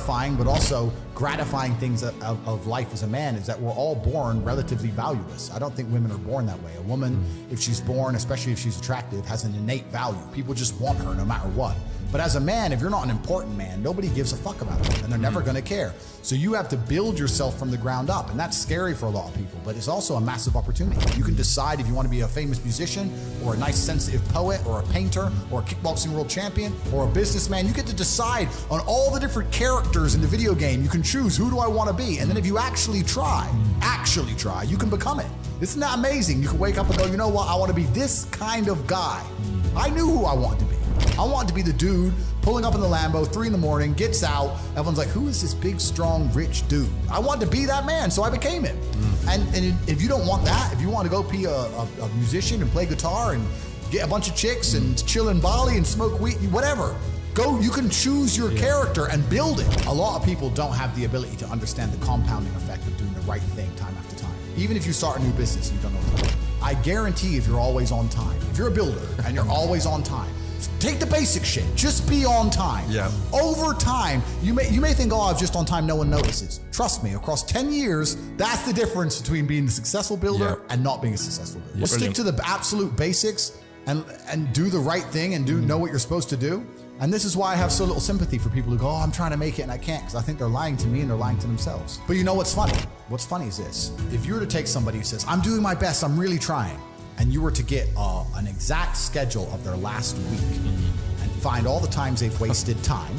terrifying but also gratifying things of life as a man is that we're all born relatively valueless. I don't think women are born that way. A woman, if she's born, especially if she's attractive, has an innate value. People just want her no matter what. But as a man, if you're not an important man, nobody gives a fuck about you, and they're never gonna care. So you have to build yourself from the ground up, and that's scary for a lot of people, but it's also a massive opportunity. You can decide if you want to be a famous musician, or a nice sensitive poet, or a painter, or a kickboxing world champion, or a businessman. You get to decide on all the different characters in the video game. You can choose, who do I want to be? And then if you actually try, you can become it. Isn't that amazing? You can wake up and go, you know what? I want to be this kind of guy. I knew who I wanted to be. I wanted to be the dude pulling up in the Lambo, 3 in the morning, gets out. Everyone's like, who is this big, strong, rich dude? I wanted to be that man, so I became it. And if you don't want that, if you want to go be a musician and play guitar and get a bunch of chicks and chill in Bali and smoke weed, whatever, go, you can choose your character and build it. A lot of people don't have the ability to understand the compounding effect of doing the right thing time after time. Even if you start a new business and you don't know what to do. I guarantee if you're always on time, if you're a builder and you're always on time, take the basic shit, just be on time. Yeah. Over time, you may think, oh, I'm just on time, no one notices. Trust me, across 10 years, that's the difference between being a successful builder and not being a successful builder. Yeah. Stick to the absolute basics and do the right thing and know what you're supposed to do. And this is why I have so little sympathy for people who go, oh, I'm trying to make it and I can't, because I think they're lying to me and they're lying to themselves. But you know what's funny? What's funny is this. If you were to take somebody who says, I'm doing my best, I'm really trying, and you were to get an exact schedule of their last week and find all the times they've wasted time,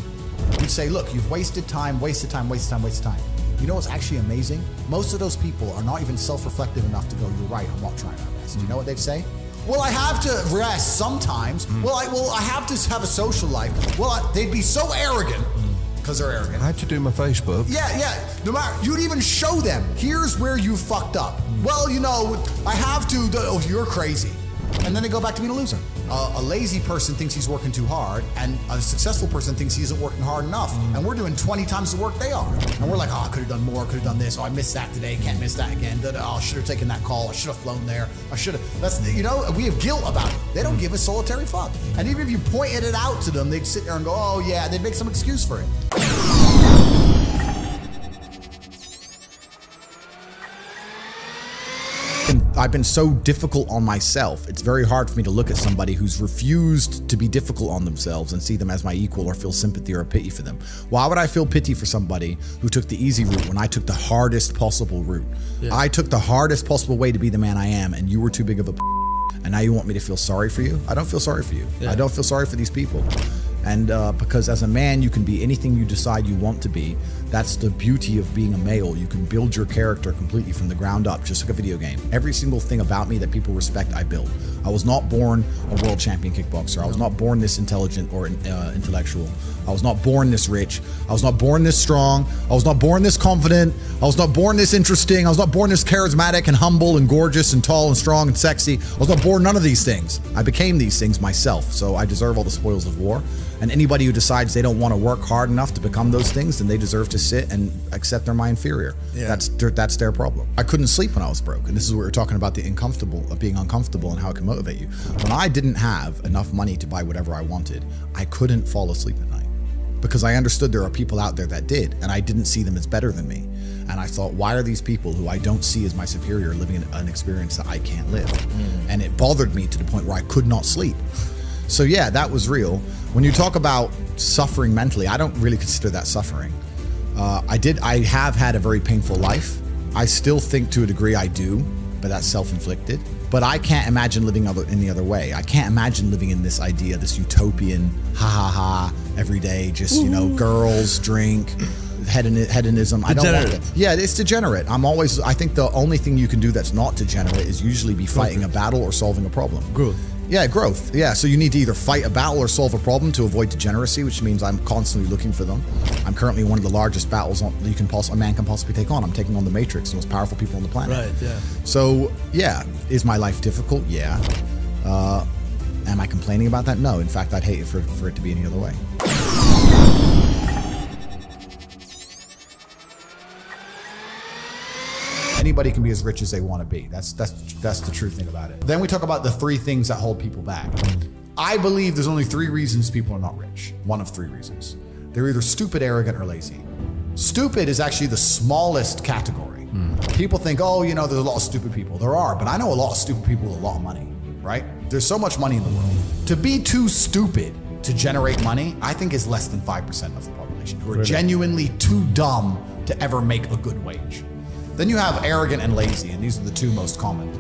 you'd say, look, you've wasted time, wasted time, wasted time, wasted time. You know what's actually amazing? Most of those people are not even self-reflective enough to go, you're right, I'm not trying my best. You know what they'd say? Well, I have to rest sometimes. Well, I have to have a social life. Well, they'd be so arrogant because they're arrogant. I had to do my Facebook. Yeah. No matter, you'd even show them, here's where you fucked up. Well, you know, I have to, oh, you're crazy. And then they go back to being a loser. A lazy person thinks he's working too hard, and a successful person thinks he isn't working hard enough. And we're doing 20 times the work they are. And we're like, oh, I could have done more, could have done this. Oh, I missed that today, can't miss that again. Oh, I should have taken that call. I should have flown there. I should have. That's, you know, we have guilt about it. They don't give a solitary fuck. And even if you pointed it out to them, they'd sit there and go, oh yeah, they'd make some excuse for it. I've been so difficult on myself. It's very hard for me to look at somebody who's refused to be difficult on themselves and see them as my equal or feel sympathy or pity for them. Why would I feel pity for somebody who took the easy route when I took the hardest possible route? Yeah. I took the hardest possible way to be the man I am, and you were too big of a and now you want me to feel sorry for you? I don't feel sorry for you. Yeah. I don't feel sorry for these people. And because as a man, you can be anything you decide you want to be. That's the beauty of being a male. You can build your character completely from the ground up, just like a video game. Every single thing about me that people respect, I build. I was not born a world champion kickboxer. I was not born this intelligent or intellectual. I was not born this rich. I was not born this strong. I was not born this confident. I was not born this interesting. I was not born this charismatic and humble and gorgeous and tall and strong and sexy. I was not born none of these things. I became these things myself, so I deserve all the spoils of war. And anybody who decides they don't want to work hard enough to become those things, then they deserve to sit and accept they're my inferior. Yeah. That's their problem. I couldn't sleep when I was broke. And this is what we're talking about, the being uncomfortable and how it can motivate you. When I didn't have enough money to buy whatever I wanted, I couldn't fall asleep at night because I understood there are people out there that did, and I didn't see them as better than me. And I thought, why are these people who I don't see as my superior living an experience that I can't live? And it bothered me to the point where I could not sleep. So yeah, that was real. When you talk about suffering mentally, I don't really consider that suffering. I have had a very painful life. I still think to a degree I do, but that's self-inflicted. But I can't imagine living any other way. I can't imagine living in this idea, this utopian, every day, just, you know, girls, drink, hedonism. I don't want that. Yeah, it's degenerate. I think the only thing you can do that's not degenerate is usually be fighting a battle or solving a problem. Good. Yeah, growth. Yeah, so you need to either fight a battle or solve a problem to avoid degeneracy, which means I'm constantly looking for them. I'm currently one of the largest battles a man can possibly take on. I'm taking on the Matrix, the most powerful people on the planet. Right, yeah. So, yeah, is my life difficult? Yeah. Am I complaining about that? No. In fact, I'd hate it for it to be any other way. Anybody can be as rich as they want to be. That's the true thing about it. Then we talk about the 3 things that hold people back. I believe there's only 3 reasons people are not rich. One of 3 reasons. They're either stupid, arrogant, or lazy. Stupid is actually the smallest category. People think, oh, you know, there's a lot of stupid people. There are, but I know a lot of stupid people with a lot of money, right? There's so much money in the world. To be too stupid to generate money, I think is less than 5% of the population who are genuinely too dumb to ever make a good wage. Then you have arrogant and lazy, and these are the two most common.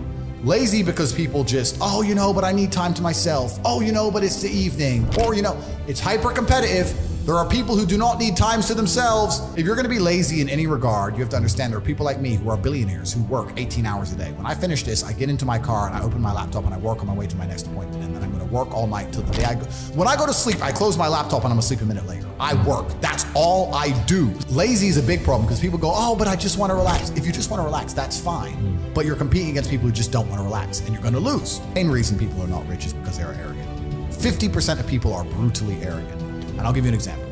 Lazy because people just, oh, you know, but I need time to myself. Oh, you know, but it's the evening. Or, you know, it's hyper competitive. There are people who do not need times to themselves. If you're gonna be lazy in any regard, you have to understand there are people like me who are billionaires who work 18 hours a day. When I finish this, I get into my car and I open my laptop and I work on my way to my next appointment. And then I'm gonna work all night till the day I go. When I go to sleep, I close my laptop and I'm asleep a minute later. I work, that's all I do. Lazy is a big problem because people go, oh, but I just wanna relax. If you just wanna relax, that's fine. But you're competing against people who just don't wanna relax and you're gonna lose. Main reason people are not rich is because they are arrogant. 50% of people are brutally arrogant. And I'll give you an example.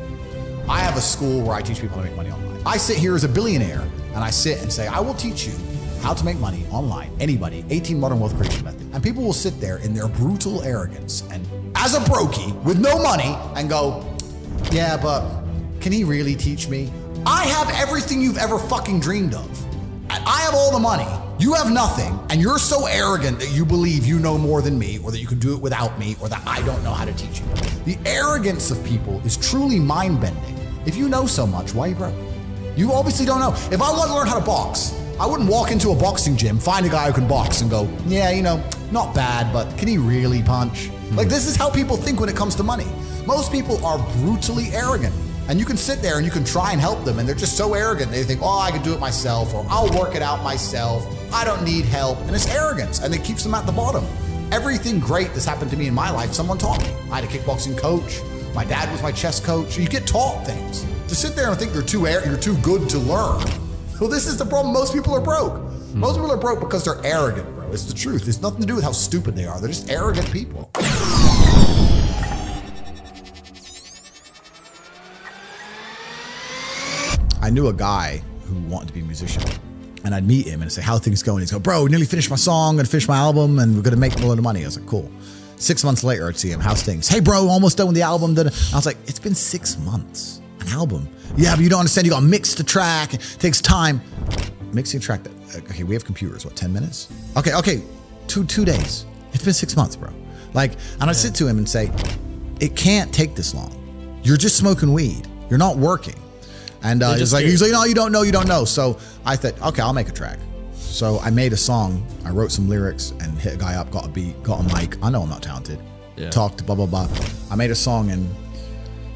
I have a school where I teach people how to make money online. I sit here as a billionaire and I sit and say, I will teach you how to make money online. Anybody, 18 modern wealth creation method. And people will sit there in their brutal arrogance and as a brokey with no money and go, yeah, but can he really teach me? I have everything you've ever fucking dreamed of. I have all the money. You have nothing, and you're so arrogant that you believe you know more than me, or that you can do it without me, or that I don't know how to teach you. The arrogance of people is truly mind-bending. If you know so much, why are you broke? You obviously don't know. If I wanted to learn how to box, I wouldn't walk into a boxing gym, find a guy who can box and go, yeah, you know, not bad, but can he really punch? Like, this is how people think when it comes to money. Most people are brutally arrogant. And you can sit there and you can try and help them and they're just so arrogant. They think, oh, I can do it myself, or I'll work it out myself. I don't need help. And it's arrogance and it keeps them at the bottom. Everything great that's happened to me in my life, someone taught me. I had a kickboxing coach. My dad was my chess coach. You get taught things. To sit there and think you're too good to learn. Well, this is the problem. Most people are broke. Most people are broke because they're arrogant, bro. It's the truth. It's nothing to do with how stupid they are. They're just arrogant people. I knew a guy who wanted to be a musician, and I'd meet him and say, how are things going? He'd go, bro, we nearly finished my song, gonna finish my album, and we're gonna make a load of money. I was like, cool. 6 months later, I'd see him, how's things? Hey bro, almost done with the album. I was like, it's been 6 months, an album. Yeah, but you don't understand, you gotta mix the track, it takes time. Mixing a track, okay, we have computers, what, 10 minutes? Okay, two days. It's been 6 months, bro. Like, and I'd sit to him and say, it can't take this long. You're just smoking weed, you're not working. And he's like, no, you don't know. So I thought, okay, I'll make a track. So I made a song, I wrote some lyrics and hit a guy up, got a beat, got a mic. I know I'm not talented. Yeah. Talked, blah, blah, blah. I made a song in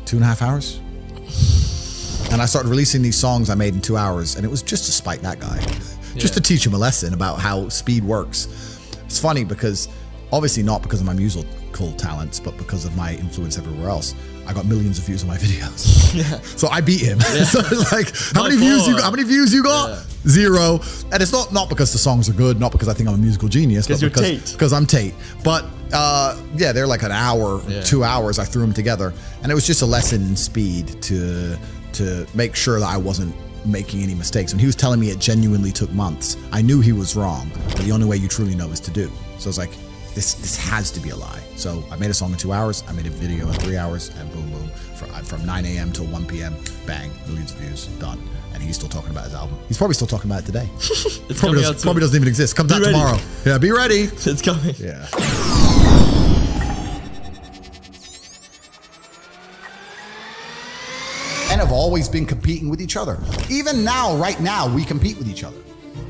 2.5 hours. And I started releasing these songs I made in 2 hours. And it was just to spite that guy, just to teach him a lesson about how speed works. It's funny because obviously not because of my musical talents, but because of my influence everywhere else. I got millions of views on my videos. Yeah. So I beat him. Yeah. So it's like, how many views you got? Yeah. 0. And it's not because the songs are good, not because I think I'm a musical genius, but because I'm Tate. But yeah, they're like an hour, 2 hours. I threw them together, and it was just a lesson in speed to make sure that I wasn't making any mistakes. When he was telling me it genuinely took months, I knew he was wrong, but the only way you truly know is to do. So I was like, this has to be a lie. So I made a song in 2 hours, I made a video in 3 hours, and boom, boom. From 9 a.m. till 1 p.m., bang, millions of views, done. And he's still talking about his album. He's probably still talking about it today. It probably doesn't even exist. Comes out tomorrow. Yeah, be ready. It's coming. Yeah. And have always been competing with each other. Even now, right now, we compete with each other.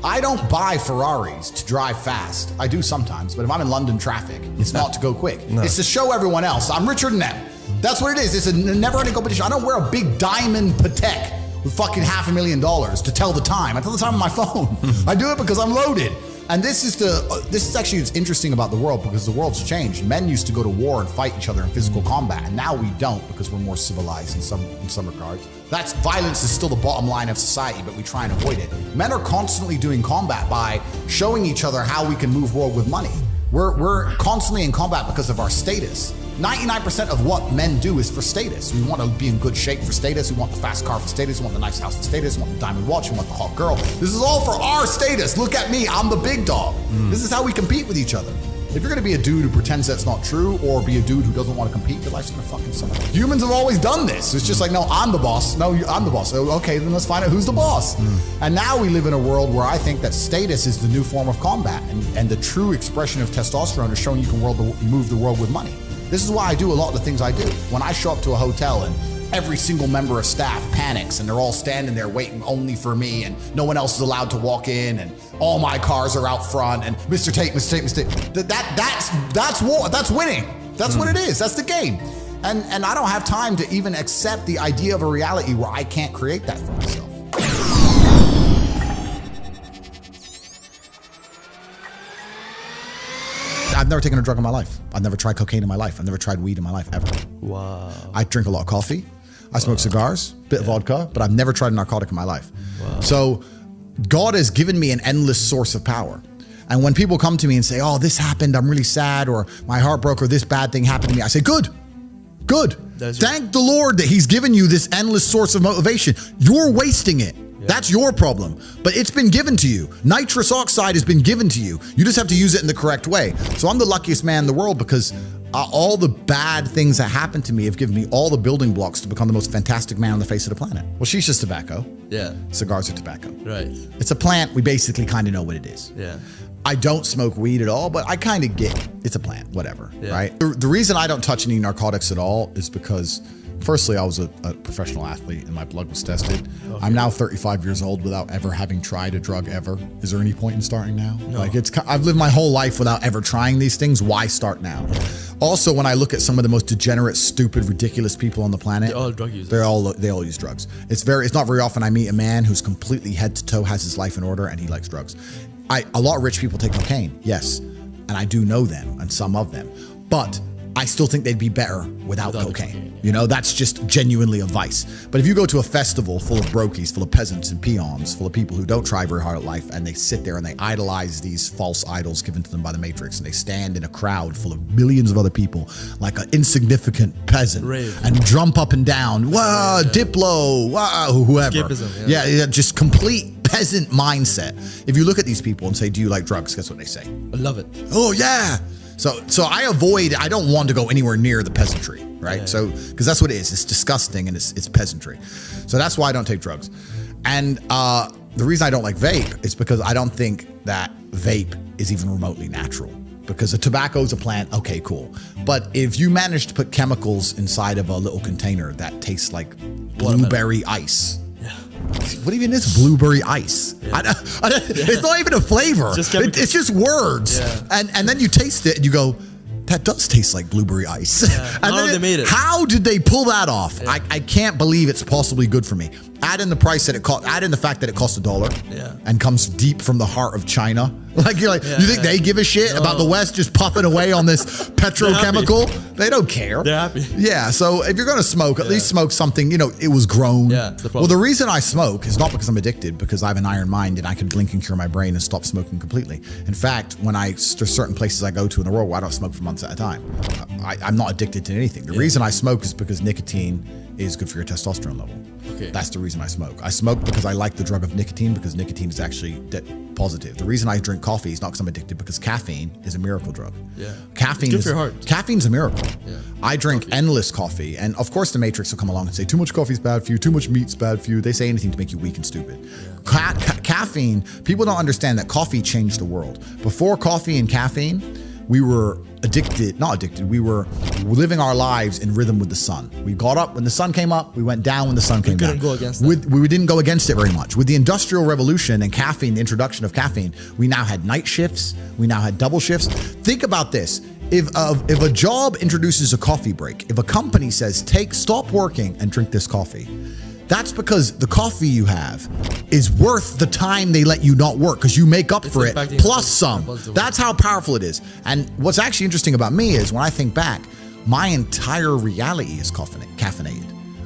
I don't buy Ferraris to drive fast. I do sometimes, but if I'm in London traffic, it's not to go quick. No. It's to show everyone else I'm richer than them. That's what it is. It's a never-ending competition. I don't wear a big diamond Patek with fucking $500,000 to tell the time. I tell the time on my phone. I do it because I'm loaded. And this is actually what's interesting about the world, because the world's changed. Men used to go to war and fight each other in physical combat, and now we don't because we're more civilized in some regards. Violence is still the bottom line of society, but we try and avoid it. Men are constantly doing combat by showing each other how we can move world with money. We're constantly in combat because of our status. 99% of what men do is for status. We want to be in good shape for status. We want the fast car for status. We want the nice house for status. We want the diamond watch. We want the hot girl. This is all for our status. Look at me. I'm the big dog. This is how we compete with each other. If you're gonna be a dude who pretends that's not true, or be a dude who doesn't want to compete, your life's gonna fucking suck. Humans have always done this. It's just like, no, I'm the boss. No, I'm the boss. So, okay, then let's find out who's the boss. And now we live in a world where I think that status is the new form of combat, and the true expression of testosterone is showing you can move the world with money. This is why I do a lot of the things I do. When I show up to a hotel and every single member of staff panics and they're all standing there waiting only for me, and no one else is allowed to walk in, and all my cars are out front, and Mr. Tate, that's war. That's winning. That's what it is. That's the game. And I don't have time to even accept the idea of a reality where I can't create that for myself. I've never taken a drug in my life. I've never tried cocaine in my life. I've never tried weed in my life, ever. Wow. I drink a lot of coffee. I smoke cigars, bit of vodka, but I've never tried a narcotic in my life. Wow. So God has given me an endless source of power. And when people come to me and say, oh, this happened, I'm really sad, or my heart broke, or this bad thing happened to me, I say, good. Thank the Lord that he's given you this endless source of motivation. You're wasting it. That's your problem, but it's been given to you. Nitrous oxide has been given to you. You just have to use it in the correct way. So I'm the luckiest man in the world because all the bad things that happened to me have given me all the building blocks to become the most fantastic man on the face of the planet. Well, shisha's tobacco. Yeah. Cigars are tobacco. Right. It's a plant. We basically kind of know what it is. Yeah. I don't smoke weed at all, but I kind of get it's a plant, whatever, right? The reason I don't touch any narcotics at all is because firstly, I was a professional athlete and my blood was tested. Okay. I'm now 35 years old without ever having tried a drug ever. Is there any point in starting now? No. Like I've lived my whole life without ever trying these things. Why start now? Also, when I look at some of the most degenerate, stupid, ridiculous people on the planet, they're all drug users. They all use drugs. It's not very often I meet a man who's completely head to toe, has his life in order, and he likes drugs. A lot of rich people take cocaine, yes, and I do know them and some of them, but I still think they'd be better without cocaine. You know, that's just genuinely a vice. But if you go to a festival full of brokies, full of peasants and peons, full of people who don't try very hard at life, and they sit there and they idolize these false idols given to them by the Matrix, and they stand in a crowd full of millions of other people like an insignificant peasant and jump up and down, wow, Diplo, wow, whoever. Yeah, just complete peasant mindset. If you look at these people and say, do you like drugs? Guess what they say? I love it. Oh, yeah. So I don't want to go anywhere near the peasantry, right? Yeah. So, because that's what it is. It's disgusting and it's peasantry. So that's why I don't take drugs. And the reason I don't like vape is because I don't think that vape is even remotely natural. Because a tobacco is a plant, okay, cool. But if you manage to put chemicals inside of a little container that tastes like blueberry ice, what even is blueberry ice? Yeah. It's not even a flavor. It's just words. Yeah. And then you taste it and you go, that does taste like blueberry ice. Yeah. How did they pull that off? Yeah. I can't believe it's possibly good for me. Add in the price that it cost. Add in the fact that it costs $1 and comes deep from the heart of China. Like you think they give a shit about the West just puffing away on this petrochemical? They don't care. They're happy. Yeah. So if you're gonna smoke, at least smoke something. You know, it was grown. Yeah. Well, the reason I smoke is not because I'm addicted, because I have an iron mind and I can blink and cure my brain and stop smoking completely. In fact, when there's certain places I go to in the world where I don't smoke for months at a time, I'm not addicted to anything. The reason I smoke is because nicotine is good for your testosterone level. Okay. That's the reason I smoke. I smoke because I like the drug of nicotine, because nicotine is actually positive. The reason I drink coffee is not because I'm addicted, because caffeine is a miracle drug. Yeah. Caffeine it's good for your heart. Caffeine's a miracle. Yeah. I drink endless coffee. And of course the Matrix will come along and say, too much coffee is bad for you, too much meat's bad for you. They say anything to make you weak and stupid. Yeah. Caffeine, people don't understand that coffee changed the world. Before coffee and caffeine, we were we were living our lives in rhythm with the sun. We got up when the sun came up, we went down when the sun came down. We couldn't go against that. We didn't go against it very much. With the Industrial Revolution and caffeine, the introduction of caffeine, we now had night shifts, we now had double shifts. Think about this. If a job introduces a coffee break, if a company says, stop working and drink this coffee, that's because the coffee you have is worth the time they let you not work, because you make up for it plus some. That's how powerful it is. And what's actually interesting about me is when I think back, my entire reality is caffeinated.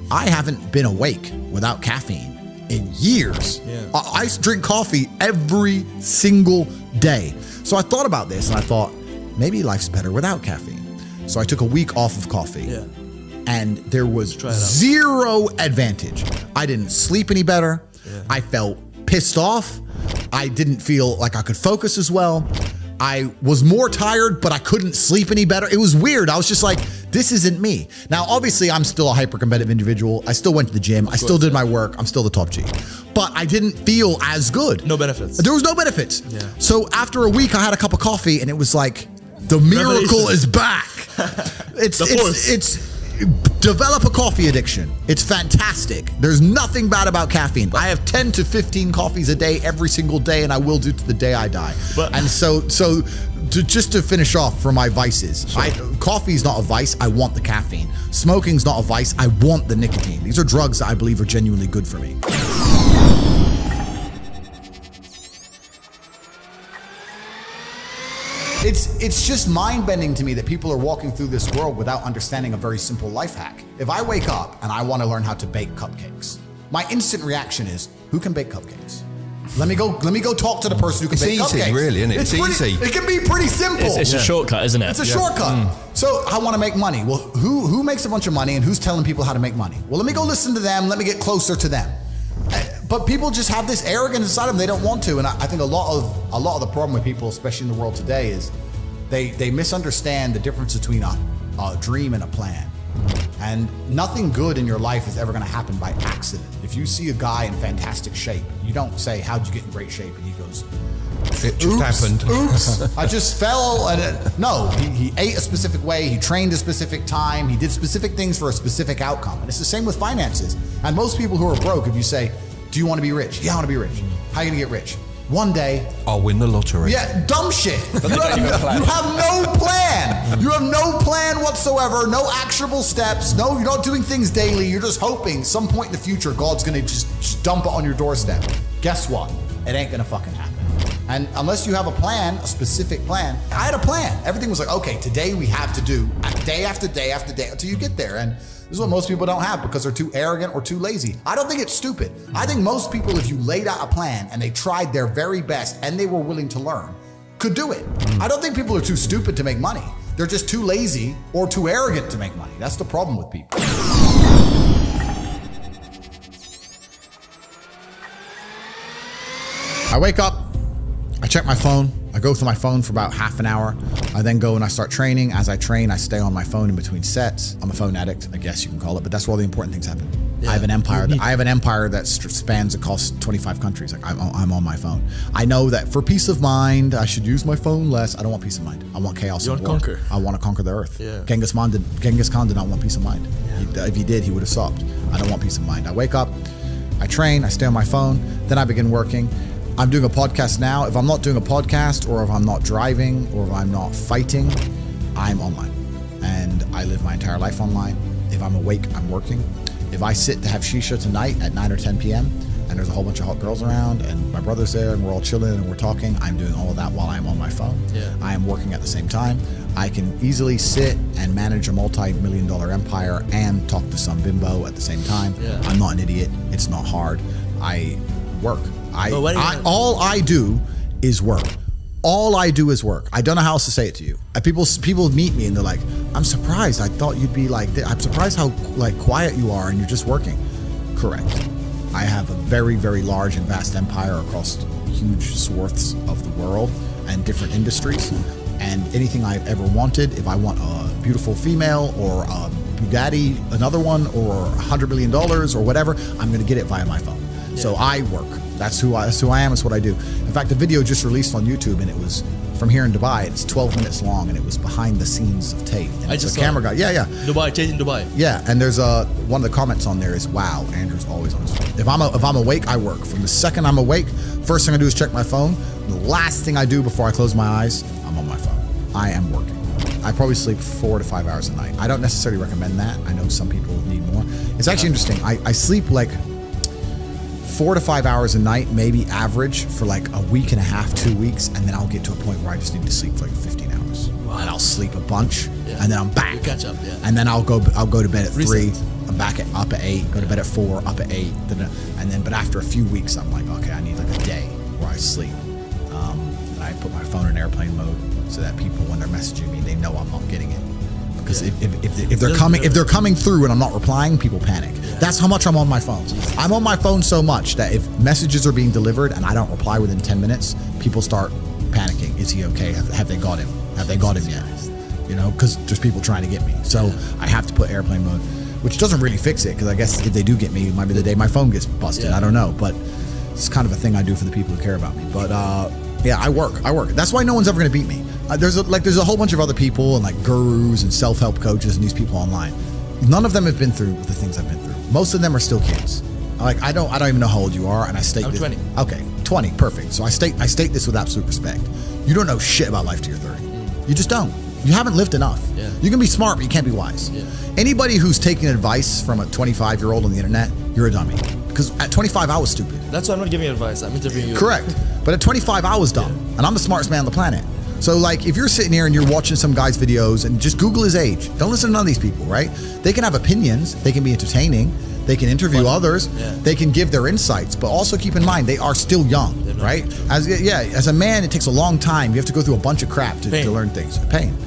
I haven't been awake without caffeine in years. Yeah. I drink coffee every single day. So I thought about this and I thought, maybe life's better without caffeine. So I took a week off of coffee. Yeah. And there was zero advantage. I didn't sleep any better. Yeah. I felt pissed off. I didn't feel like I could focus as well. I was more tired, but I couldn't sleep any better. It was weird. I was just like, this isn't me. Now, obviously, I'm still a hyper-competitive individual. I still went to the gym. I still did my work. I'm still the top G. But I didn't feel as good. No benefits. There was no benefits. Yeah. So after a week, I had a cup of coffee, and it was like, the miracle is back. It's develop a coffee addiction. It's fantastic. There's nothing bad about caffeine. I have 10 to 15 coffees a day every single day, and I will do to the day I die. And so just to finish off for my vices, coffee's not a vice. I want the caffeine. Smoking's not a vice. I want the nicotine. These are drugs that I believe are genuinely good for me. It's just mind-bending to me that people are walking through this world without understanding a very simple life hack. If I wake up and I want to learn how to bake cupcakes, my instant reaction is, who can bake cupcakes? Let me go talk to the person who can bake cupcakes. It's easy, really, isn't it? It's easy. It can be pretty simple. It's a shortcut, isn't it? It's a shortcut. So I want to make money. Well, who makes a bunch of money and who's telling people how to make money? Well, let me go listen to them. Let me get closer to them. But people just have this arrogance inside them. They don't want to. And I think a lot of the problem with people, especially in the world today, is they misunderstand the difference between a dream and a plan. And nothing good in your life is ever going to happen by accident. If you see a guy in fantastic shape, you don't say, how'd you get in great shape? And he goes, it just happened. Oops, I just fell. No, he ate a specific way. He trained a specific time. He did specific things for a specific outcome. And it's the same with finances. And most people who are broke, if you say, do you want to be rich? Yeah, I want to be rich. How are you going to get rich? One day, I'll win the lottery. Yeah, dumb shit. You have no plan. You have no plan whatsoever, no actionable steps. No, you're not doing things daily. You're just hoping some point in the future, God's going to just dump it on your doorstep. Guess what? It ain't going to fucking happen. And unless you have a plan, a specific plan, I had a plan. Everything was like, okay, today we have to do day after day after day until you get there. And this is what most people don't have because they're too arrogant or too lazy. I don't think it's stupid. I think most people, if you laid out a plan and they tried their very best and they were willing to learn, could do it. I don't think people are too stupid to make money. They're just too lazy or too arrogant to make money. That's the problem with people. I wake up, I check my phone. I go through my phone for about half an hour. I then go and I start training. As I train, I stay on my phone in between sets. I'm a phone addict, I guess you can call it, but that's where all the important things happen. Yeah. I have an empire that spans across 25 countries. Like I'm on my phone. I know that for peace of mind, I should use my phone less. I don't want peace of mind. I want chaos. You want to conquer. I want to conquer the earth. Yeah. Genghis Khan did not want peace of mind. Yeah. If he did, he would have stopped. I don't want peace of mind. I wake up, I train, I stay on my phone, then I begin working. I'm doing a podcast now. If I'm not doing a podcast, or if I'm not driving, or if I'm not fighting, I'm online. And I live my entire life online. If I'm awake, I'm working. If I sit to have shisha tonight at 9 or 10 p.m. and there's a whole bunch of hot girls around and my brother's there and we're all chilling and we're talking, I'm doing all of that while I'm on my phone. Yeah. I am working at the same time. I can easily sit and manage a multi-million-dollar empire and talk to some bimbo at the same time. Yeah. I'm not an idiot. It's not hard. I work. All I do is work. All I do is work. I don't know how else to say it to you. People meet me and they're like, I'm surprised. I thought you'd be like this. I'm surprised how quiet you are and you're just working. Correct. I have a very, very large and vast empire across huge swaths of the world and different industries. And anything I've ever wanted, if I want a beautiful female or a Bugatti, another one, or $100 million or whatever, I'm going to get it via my phone. Yeah. So I work. That's who I am. It's what I do. In fact, the video just released on YouTube, and it was from here in Dubai. It's 12 minutes long, and it was behind the scenes of Tate. And it's a camera guy. Yeah. Dubai, Tate in Dubai. Yeah, and there's one of the comments on there is, "Wow, Andrew's always on his phone." If I'm awake, I work. From the second I'm awake, first thing I do is check my phone. The last thing I do before I close my eyes, I'm on my phone. I am working. I probably sleep 4 to 5 hours a night. I don't necessarily recommend that. I know some people need more. It's actually interesting. I sleep like 4 to 5 hours a night, maybe average, for like a week and a half, 2 weeks, and then I'll get to a point where I just need to sleep for like 15 hours. Wow. And I'll sleep a bunch, and then I'm back. You catch up, yeah. And then I'll go to bed at 3. I'm back up at 8. Go to bed at 4. Up at 8. And then, but after a few weeks, I'm like, okay, I need like a day where I sleep. And I put my phone in airplane mode so that people, when they're messaging me, they know I'm not getting it. Because if they're coming through and I'm not replying, people panic. Yeah. That's how much I'm on my phone. I'm on my phone so much that if messages are being delivered and I don't reply within 10 minutes, people start panicking. Is he okay? Have they got him? Have they got him yet? You know, because there's people trying to get me. So I have to put airplane mode, which doesn't really fix it, because I guess if they do get me, it might be the day my phone gets busted. I don't know, but it's kind of a thing I do for the people who care about me. But yeah, I work. That's why no one's ever going to beat me. There's a whole bunch of other people and like gurus and self-help coaches and these people online. None of them have been through the things I've been through. Most of them are still kids. Like I don't even know how old you are, and I state I'm this. 20. Okay, 20, perfect. So I state this with absolute respect. You don't know shit about life till you're 30. You just don't. You haven't lived enough. Yeah. You can be smart, but you can't be wise. Yeah. Anybody who's taking advice from a 25-year-old on the internet, you're a dummy. Because at 25, I was stupid. That's why I'm not giving you advice. I'm interviewing you. Correct. But at 25, I was dumb. And I'm the smartest man on the planet. So like, if you're sitting here and you're watching some guy's videos, and just Google his age. Don't listen to none of these people, right? They can have opinions. They can be entertaining. They can interview others. Yeah. They can give their insights. But also keep in mind, they are still young, right? As a man, it takes a long time. You have to go through a bunch of crap to learn things. Pain.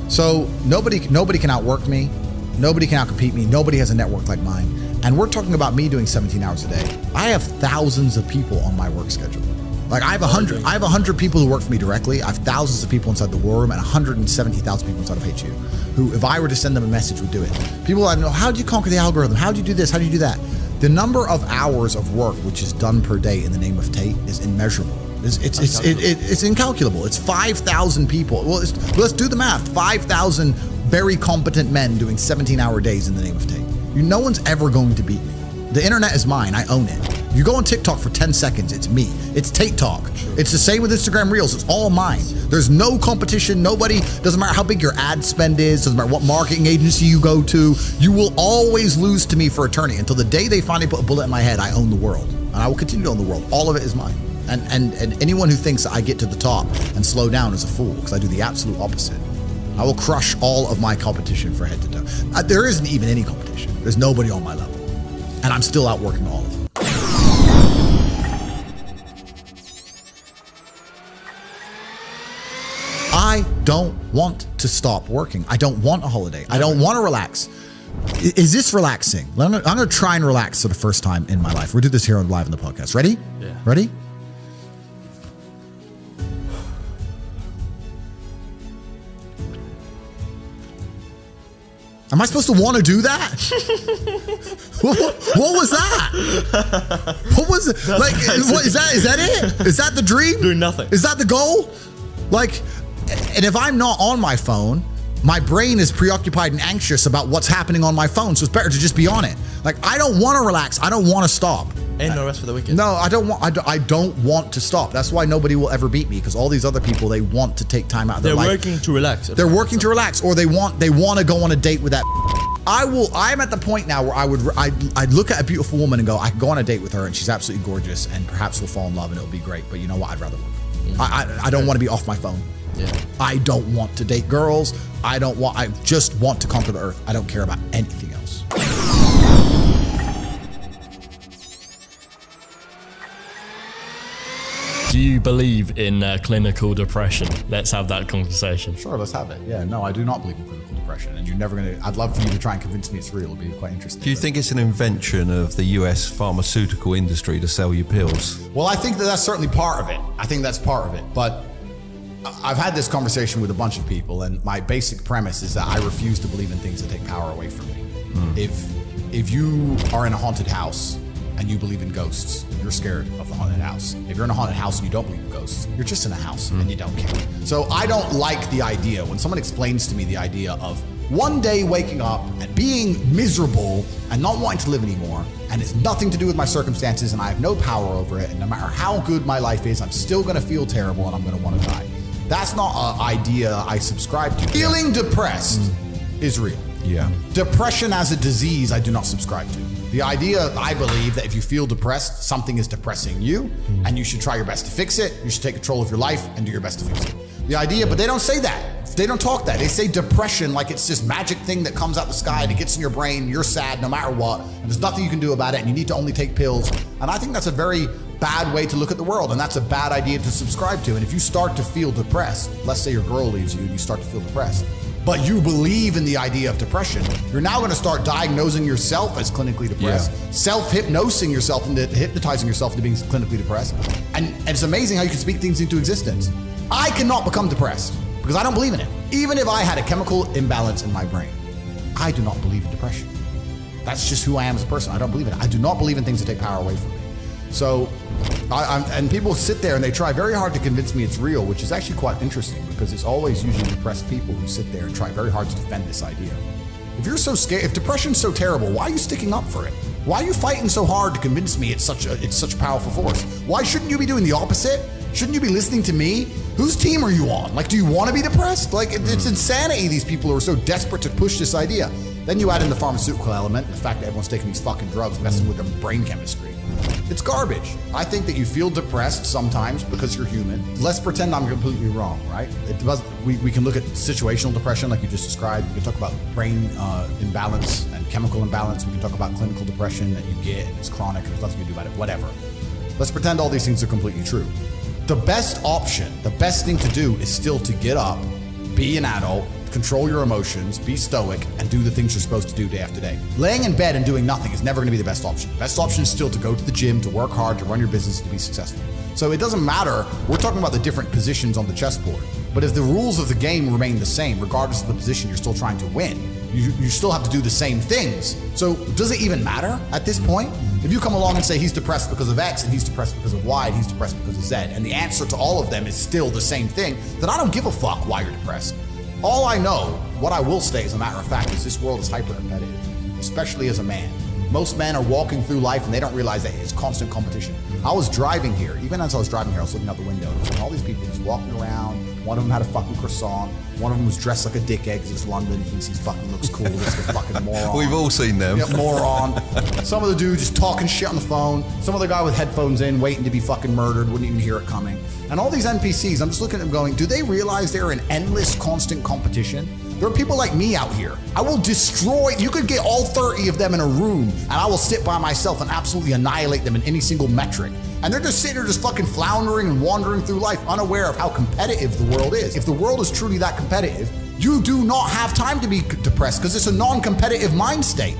So nobody can outwork me. Nobody can outcompete me. Nobody has a network like mine. And we're talking about me doing 17 hours a day. I have thousands of people on my work schedule. Like I have 100 people who work for me directly. I have thousands of people inside the war room and 170,000 people inside of HU who, if I were to send them a message, would do it. People I know, how do you conquer the algorithm? How do you do this? How do you do that? The number of hours of work which is done per day in the name of Tate is immeasurable. It's incalculable. It's 5,000 people. Well, let's do the math. 5,000 very competent men doing 17-hour days in the name of Tate. No one's ever going to beat me. The internet is mine. I own it. You go on TikTok for 10 seconds, it's me. It's Tate Talk. True. It's the same with Instagram Reels. It's all mine. There's no competition. Nobody, doesn't matter how big your ad spend is, doesn't matter what marketing agency you go to, you will always lose to me for eternity. Until the day they finally put a bullet in my head, I own the world. And I will continue to own the world. All of it is mine. And anyone who thinks that I get to the top and slow down is a fool, because I do the absolute opposite. I will crush all of my competition for head to toe. There isn't even any competition. There's nobody on my level. And I'm still outworking all of them. I don't want to stop working. I don't want a holiday. I don't want to relax. Is this relaxing? I'm going to try and relax for the first time in my life. We'll do this here live on the podcast. Ready? Yeah. Ready? Am I supposed to want to do that? What was that? What was it? Like, what is that? Is that it? Is that the dream? Doing nothing. Is that the goal? Like, and if I'm not on my phone, my brain is preoccupied and anxious about what's happening on my phone. So it's better to just be on it. Like, I don't want to relax. I don't want to stop. Ain't no rest for the wicked. No, I don't want to stop. That's why nobody will ever beat me, because all these other people, they want to take time out of their life. They're working to relax. They're working to relax, or they want to go on a date with that. I'm at the point now where I'd look at a beautiful woman and go, I could go on a date with her and she's absolutely gorgeous and perhaps we'll fall in love and it'll be great. But you know what? I'd rather work. I don't want to be off my phone. Yeah. I don't want to date girls. I just want to conquer the earth. I don't care about anything else. Do you believe in clinical depression? Let's have that conversation. Sure, let's have it. Yeah, no, I do not believe in clinical depression, and you're never gonna. I'd love for you to try and convince me it's real. It'd be quite interesting. Do you think it's an invention of the US pharmaceutical industry to sell you pills? Well, I think that's certainly part of it. I think that's part of it, but I've had this conversation with a bunch of people, and my basic premise is that I refuse to believe in things that take power away from me. If you are in a haunted house and you believe in ghosts, you're scared of the haunted house. If you're in a haunted house and you don't believe in ghosts, you're just in a house and you don't care. So I don't like the idea when someone explains to me the idea of one day waking up and being miserable and not wanting to live anymore, and it's nothing to do with my circumstances and I have no power over it, and no matter how good my life is, I'm still gonna feel terrible and I'm gonna wanna die. That's not an idea I subscribe to. Feeling depressed is real. Yeah. Depression as a disease, I do not subscribe to. The idea, I believe, that if you feel depressed, something is depressing you, and you should try your best to fix it. You should take control of your life and do your best to fix it. The idea, but they don't say that. They don't talk that. They say depression like it's this magic thing that comes out the sky and it gets in your brain, you're sad no matter what, and there's nothing you can do about it, and you need to only take pills. And I think that's a very bad way to look at the world, and that's a bad idea to subscribe to. And if you start to feel depressed, let's say your girl leaves you and you start to feel depressed, but you believe in the idea of depression, you're now going to start diagnosing yourself as clinically depressed, self-hypnosing yourself into hypnotizing yourself into being clinically depressed. And it's amazing how you can speak things into existence. I cannot become depressed because I don't believe in it. Even if I had a chemical imbalance in my brain, I do not believe in depression. That's just who I am as a person. I don't believe in it. I do not believe in things that take power away from me. So, and people sit there and they try very hard to convince me it's real, which is actually quite interesting because it's always usually depressed people who sit there and try very hard to defend this idea. If you're so scared, if depression's so terrible, why are you sticking up for it? Why are you fighting so hard to convince me it's such a powerful force? Why shouldn't you be doing the opposite? Shouldn't you be listening to me? Whose team are you on? Like, do you want to be depressed? Like, it's insanity, these people who are so desperate to push this idea. Then you add in the pharmaceutical element, and the fact that everyone's taking these fucking drugs, messing with their brain chemistry. It's garbage. I think that you feel depressed sometimes because you're human. Let's pretend I'm completely wrong, right? We can look at situational depression like you just described. We can talk about brain imbalance and chemical imbalance. We can talk about clinical depression that you get, and it's chronic, and there's nothing you can do about it, whatever. Let's pretend all these things are completely true. The best option, the best thing to do is still to get up, be an adult, control your emotions, be stoic, and do the things you're supposed to do day after day. Laying in bed and doing nothing is never going to be the best option. The best option is still to go to the gym, to work hard, to run your business, to be successful. So it doesn't matter. We're talking about the different positions on the chessboard. But if the rules of the game remain the same, regardless of the position you're still trying to win, you still have to do the same things. So does it even matter at this point? If you come along and say he's depressed because of X and he's depressed because of Y and he's depressed because of Z, and the answer to all of them is still the same thing, then I don't give a fuck why you're depressed. All I know, what I will say as a matter of fact, is this world is hyper-competitive, especially as a man. Most men are walking through life and they don't realize that it's constant competition. I was driving here, even as I was driving here, I was looking out the window and all these people just walking around. One of them had a fucking croissant. One of them was dressed like a dickhead because it's London. He thinks he fucking looks cool. This is a fucking moron. We've all seen them. Yep, moron. Some of the dude just talking shit on the phone. Some other guy with headphones in, waiting to be fucking murdered, wouldn't even hear it coming. And all these NPCs, I'm just looking at them going, do they realize they're in endless, constant competition? There are people like me out here. I will destroy, you could get all 30 of them in a room and I will sit by myself and absolutely annihilate them in any single metric. And they're just sitting there just fucking floundering and wandering through life unaware of how competitive the world is. If the world is truly that competitive, you do not have time to be depressed because it's a non-competitive mind state.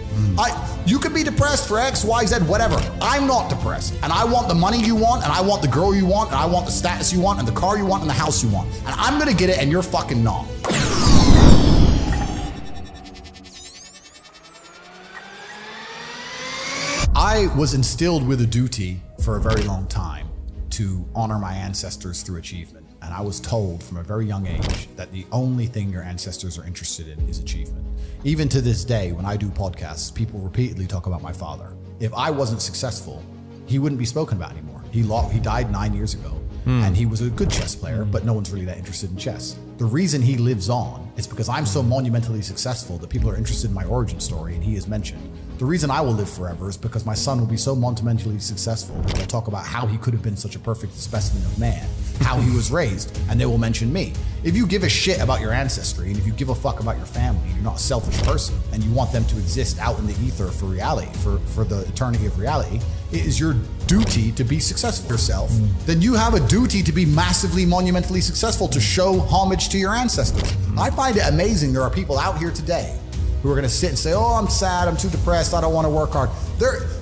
You could be depressed for X, Y, Z, whatever. I'm not depressed. And I want the money you want, and I want the girl you want, and I want the status you want, and the car you want, and the house you want. And I'm gonna get it, and you're fucking not. I was instilled with a duty for a very long time to honor my ancestors through achievement. And I was told from a very young age that the only thing your ancestors are interested in is achievement. Even to this day, when I do podcasts, people repeatedly talk about my father. If I wasn't successful, he wouldn't be spoken about anymore. He died 9 years ago. And he was a good chess player, but no one's really that interested in chess. The reason he lives on is because I'm so monumentally successful that people are interested in my origin story, and he is mentioned. The reason I will live forever is because my son will be so monumentally successful that they'll talk about how he could have been such a perfect specimen of man, how he was raised, and they will mention me. If you give a shit about your ancestry, and if you give a fuck about your family, and you're not a selfish person, and you want them to exist out in the ether for reality, for the eternity of reality, it is your duty to be successful yourself. Then you have a duty to be massively, monumentally successful, to show homage to your ancestors. I find it amazing there are people out here today who are gonna sit and say, oh, I'm sad, I'm too depressed, I don't wanna work hard.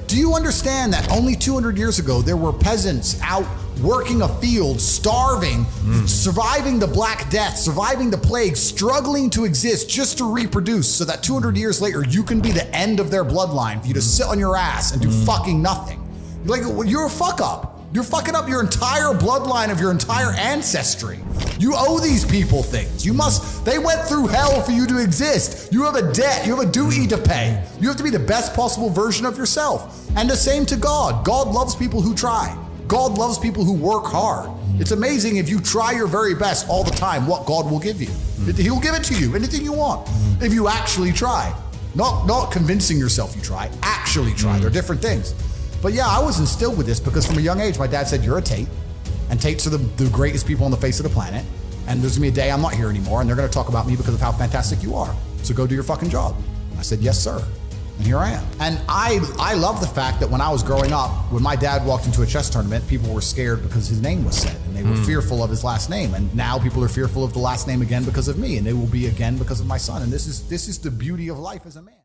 Do you understand that only 200 years ago, there were peasants out working a field, starving, surviving the Black Death, surviving the plague, struggling to exist just to reproduce so that 200 years later, you can be the end of their bloodline, for you to sit on your ass and do fucking nothing. You're a fuck up. You're fucking up your entire bloodline of your entire ancestry. You owe these people things. They went through hell for you to exist. You have a debt, you have a duty to pay. You have to be the best possible version of yourself. And the same to God. God loves people who try. God loves people who work hard. It's amazing if you try your very best all the time, what God will give you. He'll give it to you, anything you want, if you actually try. Not convincing yourself you try, actually try. They're different things. But yeah, I was instilled with this because from a young age, my dad said, you're a Tate, and Tates are the greatest people on the face of the planet, and there's gonna be a day I'm not here anymore, and they're gonna talk about me because of how fantastic you are. So go do your fucking job. I said, yes, sir. And here I am. And I love the fact that when I was growing up, when my dad walked into a chess tournament, people were scared because his name was said, and they were fearful of his last name. And now people are fearful of the last name again because of me, and they will be again because of my son. And this is the beauty of life as a man.